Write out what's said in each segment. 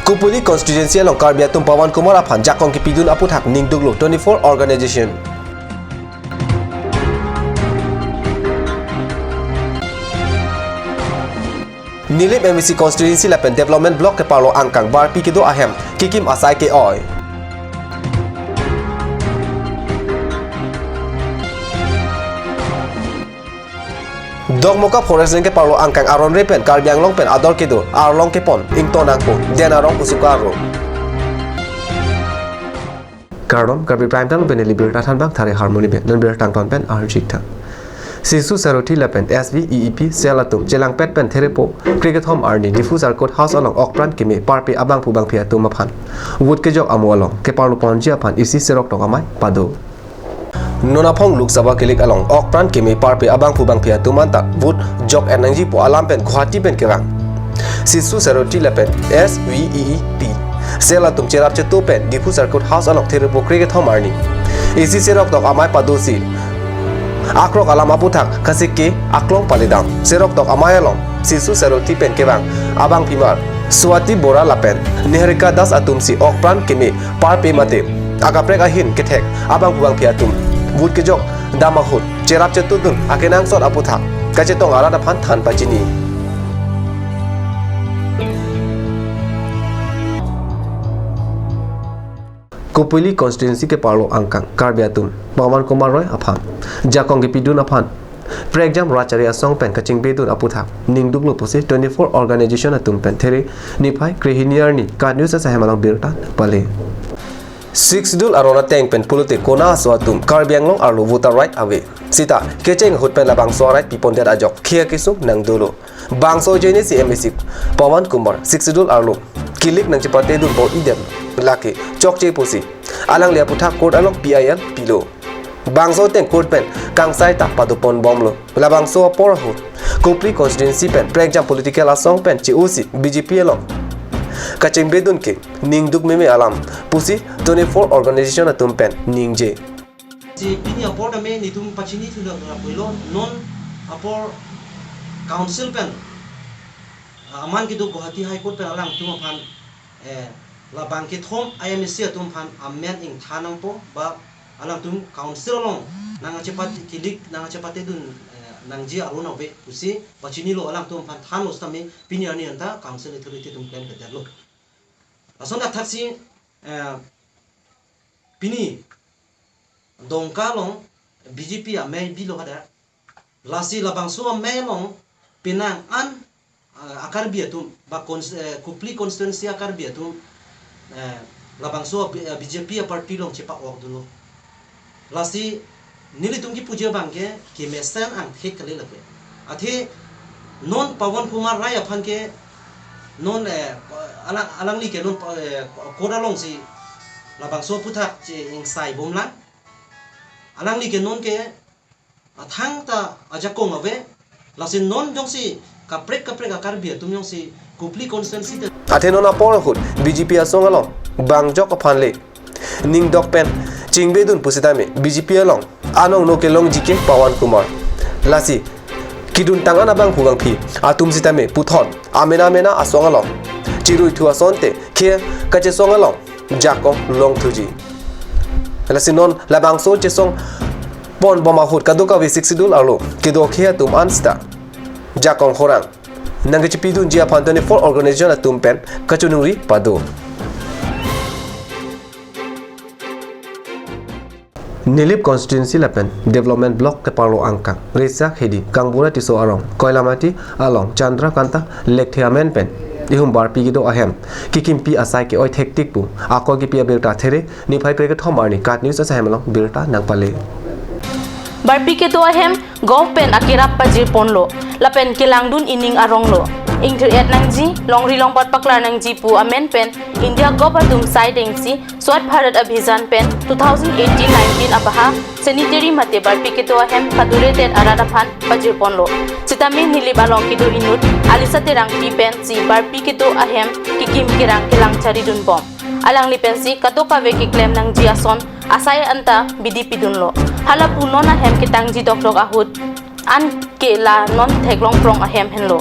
Kupuli constituency along KARBI atum Pawan Kumar aphan jakong ki pidun aputhak ningduglu 24 organization. Nilip MVC constituency lapen development block ke parlo angkang bar pi kido ahem kikim asai ke oi. Dogmoka forest ke parlo angkang aron repen KARBI anglong pen ador kedo arlong ke pon ington angko denarong usukaro. Karom KARBI prime time pen libir tathan bang thare harmony pen dan bir tangton pen arjikta. Sisu saroti lapen SVEEP selatum jelang pet pen therepo cricket home arni diffuser court house along okpran kime parpe abang pubang phia tu maphan wood ke jok amu along ke parlo ponji aphan isi serok tokamai pado Nonapong Luk Sabha Kilik along okpran kime parpe abang pubang phia tu manta wood jok enangji po alam pen khwati pen kerang Sisu saroti lapen SVEEP selatum cherap chetu pen diffuser court house along therepo cricket home arni isi serok tokamai padosi Akrok alam aputhak kasike aklong palidam serok tok amayalong sisu seroti pen kebang abang pimar suati bora lapen nehrika das atum si okpran keme parpe mate agaprek ahin kethek abang buang piatum bud kejok damahut cerap cetudun akenang sot aputhak kacetong arada phan than pachini Kupuli constituency ke parlo angkang KARBI atum Pawan Kumar Roy aphan jakong ke pidun aphan pregjam rachari asong pen kaching bedun aputhak ningduglu posi 24 organization atum pen there niphai krehiniar ni ka news sa hemalang birta pale 6 dul arona teng pen pulute kona so atum KARBI anglong arlo voter right away sita kecheng hut pen labang so right pipon der ajok khia kisuk nang dolo bangso jene CMC Pawan Kumar 6 dul arlo kilik nang chipate dun bo idem laki chokche posi alang lia puthak court along PIL pilo bangso teng court pen kangsai tak padupon bomlo labangso por ho Kupuli constituency pen pregjam political asong pen COC BJP along kacheng bedun ke ningduk meme alam pusi 24 organization atum pen ningje si pini apor da me nitum pachini thula poilo non apor council pen aman ki do Guwahati high court pen alang tum phan la bangke thom IMC atum phan amen ing thanang po ba alang tum council long nang cepat kilik nang cepat edun nang ji aruna be usi pachini lo alang tum phan than ostame pini ani anta council authority tum plan ke derlo asonda thaksi pini dongka long BJP ame bilo hada lasi labang so ame long pinang an KARBI atum ba Kupuli constituency KARBI atum labang so BJP party long cepak wak dulu lasi nili tungki puja bangke ke mesan ang thek kali lake athe non Pawan Kumar Rai aphan ke non alang li ke non koda long si labang so puthak che ing sai bomlang alang li ke non ke athang ta ajakong ave lasi non jong si kaprek KARBI atum jong si Kupuli constituency Athenona porhut BJP asong along bangjok aphanle ningdok pen chingbedun pusitame BJP along anong no kelong jike Pawan Kumar lasi kidun tangan abang hugang phi atum sitame puthon amena asong along chirui thu asonte khe kache song along jakong long thuji lasi non labang so chesong pon boma hut kadoka we 6 dul arlo kido khia tum ansta jakong horang nangge chipidun jia phan 24 organization atum pen kachunuri pado Nilip constituency lapen development block ke parlo angkang resa khedi kangbura tiso arong koilamati along chandra kanta lekthiamen pen ihum bar pi gido ahem kikim pi asai ke oi thektik pu ako gi pi abelta there ni phai kreke thomani kat news sa hemalong birta nangpale barpi ke to ahem gov pen akirap pajir ponlo lapen kilangdun ining aronglo ingthir et nangji longri longpat paklar nangji pu amen pen India gov atum siding si swat bharat abhijan pen 2018-19 abaha sanitary mate barpi ke to ahem padure ten arada phan pajir ponlo chitami nili balong kido inut alisate rang pi pen si barpi ke to ahem kikim kirang kilang chari dun bom alang lipensi katoka ve ki claim nang jiason asai anta BDP dunlo hala punona hem kitang ji dokdok ahut an ke la non theklong prong ahem henlo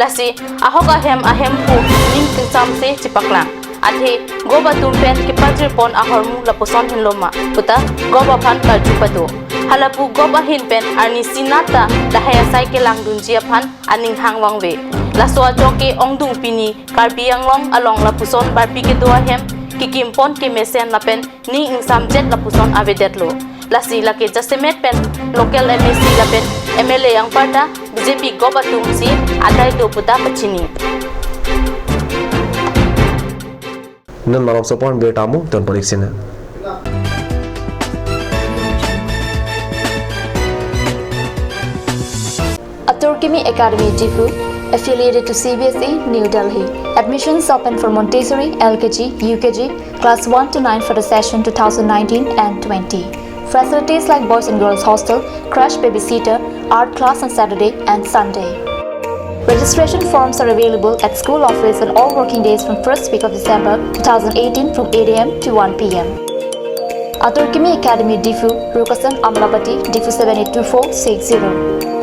lasi ahok ahem pu ning kingsam se chipaklang athe goba tumpen ki pajir pon ahormu laposon hinloma puta goba phan kalju patu halapu goba hinpen arni sinata dahaya cycle langdun jia phan aning hangwangwe laswa joke ongdung pini karbi anglong along lapuson barpi ke doa hem kikim pon ke mesen lapen ni insam jet lapuson avedetlo lasi laki jasemet pen local MAC lapen MLA yang parta BJP goba tumsi adai do puta pachini nan marong sopon be tamu ton poliksina KARBI Academy Jifu, affiliated to CBSE, New Delhi. Admissions open for Montessori, LKG, UKG, class 1 to 9 for the session 2019 and 20. Facilities like boys and girls hostel, crash babysitter, art class on Saturday and Sunday. Registration forms are available at school office on all working days from 1st week of December 2018 from 8 a.m. to 1 p.m. KARBI Academy Difu, Rukasan Amlapati, Difu 782460.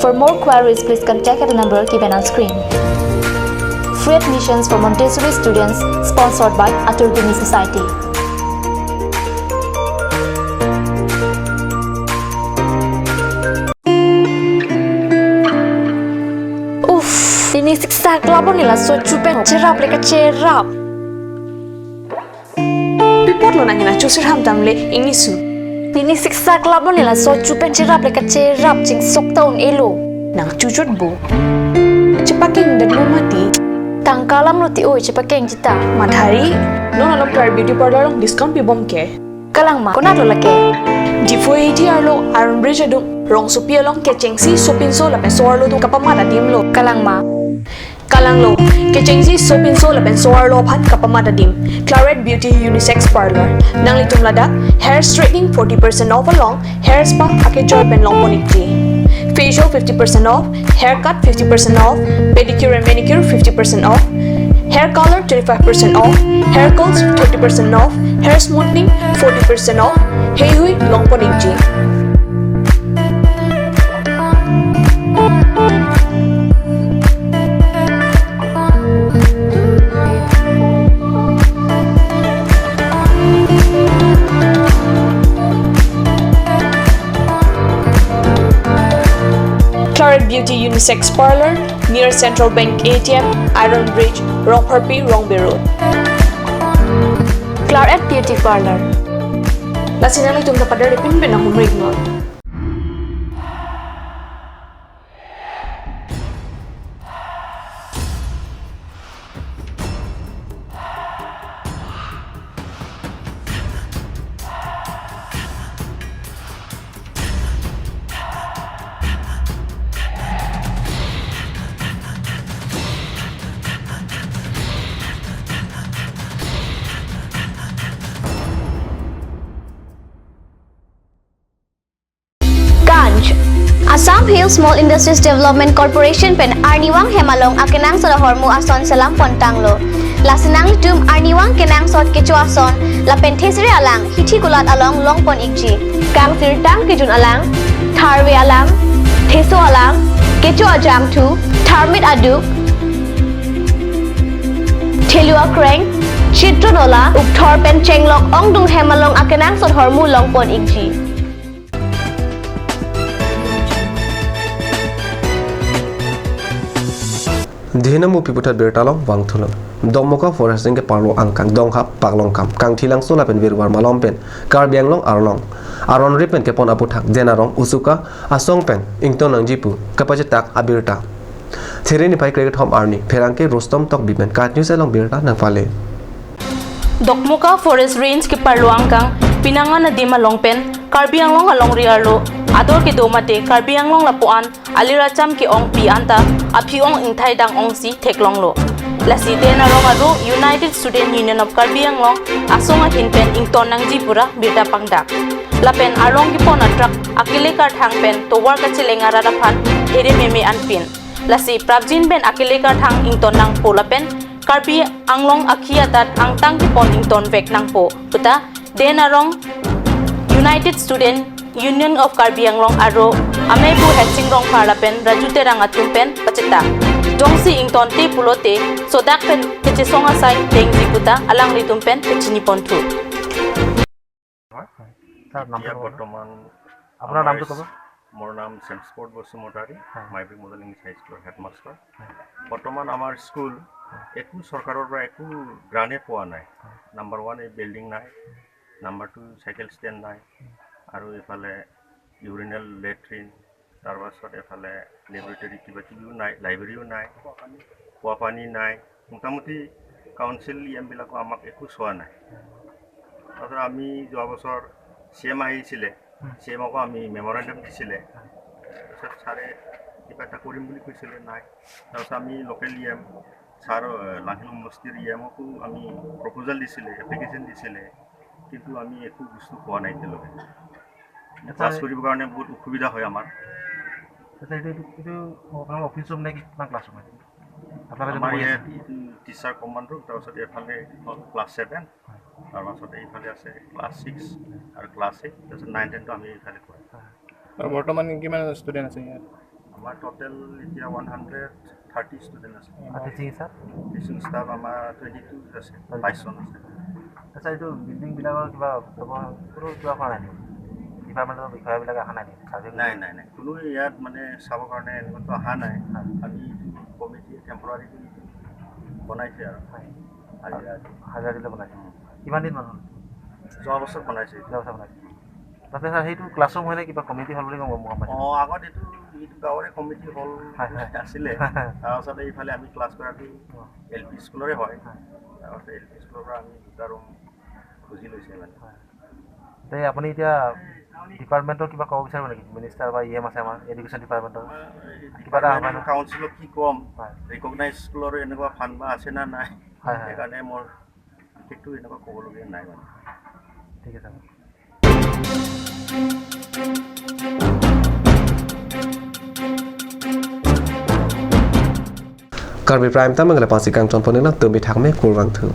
For more queries, please contact at the number given on screen. Free admissions for Montessori students, sponsored by KARBI Society. Ini siksa kelabon nila so cupen cerap leka cerap. Pipot lo nangina cusir ham tamle ini su. Ini siksa kelabon nila so cupen cerap leka cerap cing sok taun elo. Nang cucut bu. Cepaking dan lo mati. Tangkalam lo ti oi cepakeng cita. Madhari. Lo nalok KARBI beauty parlor long discount pi bom ke. Kalang ma konat lo lake. Di foi di arlo Iron Bridge adung rong supi along ke cengsi sopin so lapen so arlo tu kapamada tim lo. Kalang ma. Kalang lo, kecengsi sopin so lapen soar lo phan kapamada dim. Claret Beauty Unisex Parlor. Nang litum lada, hair straightening 40% off along, hair spa ake joy pen long ponikti. Facial 50% off, haircut 50% off, pedicure and manicure 50% off, hair color 25% off, hair curls 30% off, hair smoothing 40% off. Hey hui long ponikti. Claret Beauty Unisex Parlor near Central Bank ATM, Iron Bridge, Wrong Harpi, Wrong Road. Claret Beauty Parlor. Lasinang itong kapadar ipin ang humrig no. Assam Hill Small Industries Development Corporation pen Arniwang Hemalong akenang sa hormu ason salam pontanglo. Lasinang litum Arniwang kenang sot kecu ason la pentesri alang hithi gulat along longpon ikji. Kang tirtang kijun alang, tharwe alang, theso alang, kecu ajam tu, tharmit aduk, thelua kreng, chitronola, ukthor pen chenglok ongdung Hemalong akenang sot hormu longpon ikji. Dihina mu piputat bertalong wang thulong dommoka foresting ke parlo angkang donghap paklong kam kang thilang sola pen virwar malom pen KARBI anglong arlong aron ripen ke pon aputhak jenarong usuka asong pen ington nang jipu kapajetak abirta thereni pai cricket hom arni pherangke rostom tok bimen kat news along birta nang pale Dokmuka Forest Range ke parluang kang pinangan na di malongpen KARBI anglong along riarlo ador ke domate KARBI anglong lapuan aliracham ke ong pi anta api ong ingthai dang ong si theklong lo lasi tena rong aro United Student Union of KARBI anglong asonga hinpen ington nang jipura birda pangdak lapen arong ki pon atrak akile kar thang pen towar ka chilenga rarapan ere meme anpin lasi prabjin ben akile kar thang ington nang polapen KARBI anglong akhiatat angtang ki pon ington vek nang po puta tena rong United Student Union of KARBI anglong aro amebu hatching rong parlapen rajute rang atumpen pacheta dongsi ington te pulote sodak pen keche songa sai tengji puta alang ritum pen pechini pontu বৰ্তমান আপোনাৰ নামটো ক'ব মোৰ নাম চেমস্পৰ্ট Basumatary মাইব্ৰিক model English হাই স্কুলৰ headmaster বৰ্তমান আমাৰ school একো চৰকাৰৰ পৰা একো গ্ৰাণ্টে পোৱা নাই নাম্বাৰ 1 এই বিল্ডিং নাই নাম্বাৰ 2 চাইকেল ষ্টেণ্ড নাই আৰু এইফালে ইউৰিনেল লেট্ৰিন তাৰপাছত এইফালে লেবৰেটৰী কিবা কিবিও নাই লাইব্ৰেৰীও নাই খোৱা পানী নাই মোটামুটি কাউন্সিল বিলাকো আমাক একো চোৱা নাই তাৰপিছত আমি যোৱা বছৰ CM আহিছিলে CMকো আমি মেমৰেণ্ডাম দিছিলে তাৰপিছত ছাৰে কিবা এটা কৰিম বুলি কৈছিলে নাই তাৰপিছত আমি লোকেল ছাৰ লাহিল সমষ্টিৰ EMকো আমি প্ৰপ'জাল দিছিলে এপ্লিকেশ্যন দিছিলে কিন্তু আমি একো বস্তু পোৱা নাই এতিয়ালৈকে ক্লাছ কৰিবৰ কাৰণে বহুত অসুবিধা হয় আমাৰ অফিচ ৰুম নে কিমান ক্লাছ ৰুম আমাৰ ইয়াত টিচাৰ কমাণ্ড ৰুম তাৰপিছত এইফালে ক্লাছ 7 তাৰপাছত এইফালে আছে ক্লাছ 6 আৰু ক্লাছ 8 তাৰপিছত 9 10টো আমি এইফালে কৰোঁ আৰু বৰ্তমান কিমান ষ্টুডেণ্ট আছে ইয়াত আমাৰ টোটেল এতিয়া 130 ষ্টুডেণ্ট আছে টিচিং ষ্টাফ আমাৰ 22 আছে 22 জন আছে আচ্ছা এইটো বিল্ডিংবিলাকৰ কিবা কৰা নাই ডিপাৰ্টমেণ্টৰ বিষয়াবিলাক অহা নাই নাই নাই নাই কোনো ইয়াত মানে চাবৰ কাৰণে এনেকুৱাটো অহা নাই আমি কমিটি টেম্পৰাৰী বনাইছে আৰু হাজাৰ দিলে বনাইছে কিমান দিন মান হ'ল যোৱা বছৰ বনাইছে তাতে ছাৰ সেইটো ক্লাছৰুম হয় নে কিবা কমিটি হ'ল বুলি গম পাইছোঁ আগত এইটো গাঁৱৰে কমিটি হ'ল আছিলে তাৰপাছত এইফালে আমি ক্লাছ কৰাটো LP স্কুলৰে হয় তাৰপাছত LP স্কুলৰ পৰা আমি দুটা ৰুম খুজি লৈছে মানে এই আপুনি এতিয়া ডিপাৰ্টমেণ্টৰ কিবা ক'ব বিচাৰিব নেকি মিনিষ্টাৰ বা EM আছে আমাৰ এডুকেশ্যন ডিপাৰ্টমেণ্টৰ কিবা এটা কাউন্সিলক কি ক'ম ৰিকগনাইজ স্কুলৰ এনেকুৱা ফাণ্ড বা আছে না নাই সেইকাৰণে মোৰ বিশেষটো এনেকুৱা ক'বলগীয়া নাই মানে ঠিক আছে KARBI Prime Time ngala pasi kang chon ponena tumbi thakme kurwang thu